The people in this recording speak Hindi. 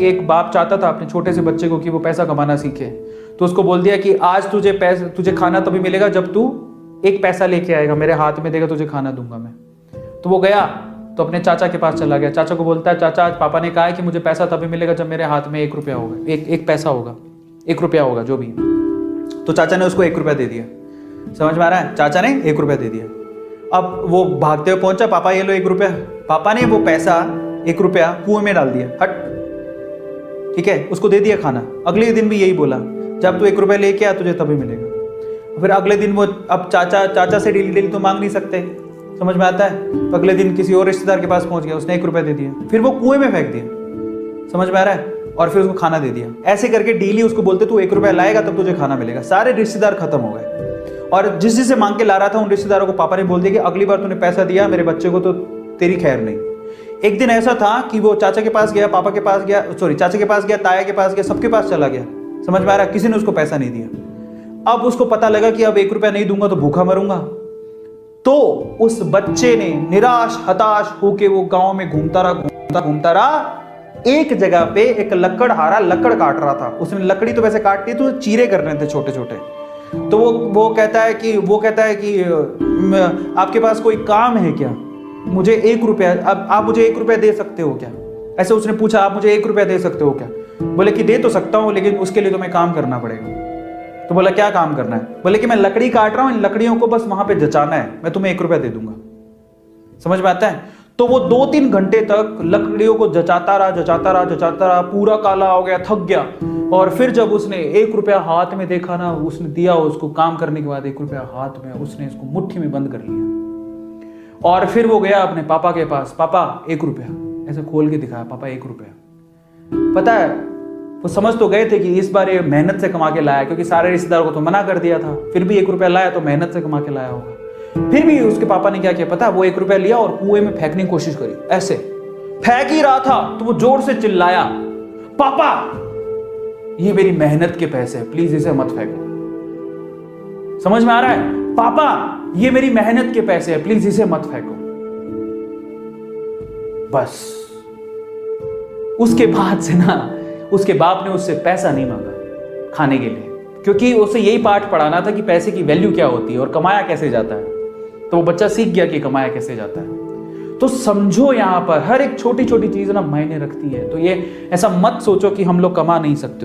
एक बाप चाहता था अपने छोटे से बच्चे को कि वो पैसा कमाना सीखे, तो उसको बोल दिया कि आज तुझे खाना तभी मिलेगा जब तू एक पैसा लेके आएगा, मेरे हाथ में देगा, तुझे खाना दूंगा मैं। तो वो गया तो अपने चाचा के पास चला गया। चाचा को बोलता है, चाचा आज पापा ने कहा है कि मुझे पैसा तभी मिलेगा जब मेरे हाथ में 1 रुपया होगा, एक पैसा होगा, 1 रुपया होगा जो भी। तो चाचा ने उसको 1 रुपया दे दिया। समझ में आ रहा है? चाचा ने 1 रुपया दे दिया। अब वो भागते हुए पहुंचा, पापा ये लो 1 रुपया। पापा ने वो पैसा 1 रुपया कुएं में डाल दिया, हट, ठीक है, उसको दे दिया खाना। अगले दिन भी यही बोला, जब तू 1 रुपया लेके आ तुझे तभी मिलेगा। फिर अगले दिन वो, अब चाचा से डेली तो मांग नहीं सकते, समझ में आता है? तो अगले दिन किसी और रिश्तेदार के पास पहुंच गया, उसने 1 रुपया दे दिया, फिर वो कुएं में फेंक दिया। समझ में आ रहा है? और फिर उसको खाना दे दिया। ऐसे करके डेली उसको बोलते तू 1 रुपया लाएगा तब तुझे खाना मिलेगा। सारे रिश्तेदार खत्म हो गए, और जिससे मांग के ला रहा था उन रिश्तेदारों को पापा ने बोल दिया कि अगली बार तूने पैसा दिया मेरे बच्चे को तो तेरी खैर नहीं। एक दिन ऐसा था कि वो चाचा के पास गया, पापा के पास गया, चाचा के पास गया, ताया के पास गया, सबके पास चला गया। समझ में आ रहा है? किसी ने उसको पैसा नहीं दिया। अब उसको पता लगा कि अब 1 रुपया नहीं दूंगा तो भूखा मरूंगा। तो उस बच्चे ने निराश हताश होके वो गांव में घूमता रहा। एक जगह पे एक लकड़हारा लकड़ काट रहा था। उसने लकड़ी तो वैसे काटती तो चीरे करने थे छोटे छोटे। तो वो कहता है कि आपके पास कोई काम है क्या? मुझे 1 रुपया, अब आप मुझे 1 रुपया दे सकते हो क्या? ऐसे उसने पूछा, आप मुझे 1 रुपया दे सकते हो क्या? बोले कि दे तो सकता हूं, लेकिन उसके लिए तुम्हें काम करना पड़ेगा। तो बोला क्या काम करना है? बोले कि मैं लकड़ी काट रहा हूं, इन लकड़ियों को बस वहां पे जचाना है, मैं तुम्हें 1 रुपया दे दूंगा। समझ में आता है? तो वो 2-3 घंटे तक लकड़ियों को जचाता रहा, पूरा काला हो गया, थक गया। और फिर जब उसने 1 रुपया हाथ में देखा ना, उसने दिया उसको काम करने के बाद 1 रुपया हाथ में, उसने इसको मुट्ठी में बंद कर लिया। और फिर वो गया अपने पापा के पास, पापा 1 रुपया, ऐसे खोल के दिखाया, पापा 1 रुपया। पता है वो समझ तो गए थे कि इस बार ये मेहनत से कमा के लाया, क्योंकि सारे रिश्तेदारों को तो मना कर दिया था, फिर भी 1 रुपया लाया तो मेहनत से कमा के लाया होगा। फिर भी उसके पापा ने क्या किया पता है? वो 1 रुपया लिया और कुएं में फेंकने की कोशिश करी। ऐसे फेंक ही रहा था तो वो जोर से चिल्लाया, पापा ये मेरी मेहनत के पैसे हैं, प्लीज इसे मत फेंको। समझ में आ रहा है? पापा ये मेरी मेहनत के पैसे हैं, प्लीज इसे मत फेंको। बस उसके बाद से ना उसके बाप ने उससे पैसा नहीं मांगा खाने के लिए, क्योंकि उसे यही पाठ पढ़ाना था कि पैसे की वैल्यू क्या होती है और कमाया कैसे जाता है। तो वो बच्चा सीख गया कि कमाया कैसे जाता है। तो समझो यहां पर हर एक छोटी छोटी चीज ना मायने रखती है। तो ये ऐसा मत सोचो कि हम लोग कमा नहीं सकते।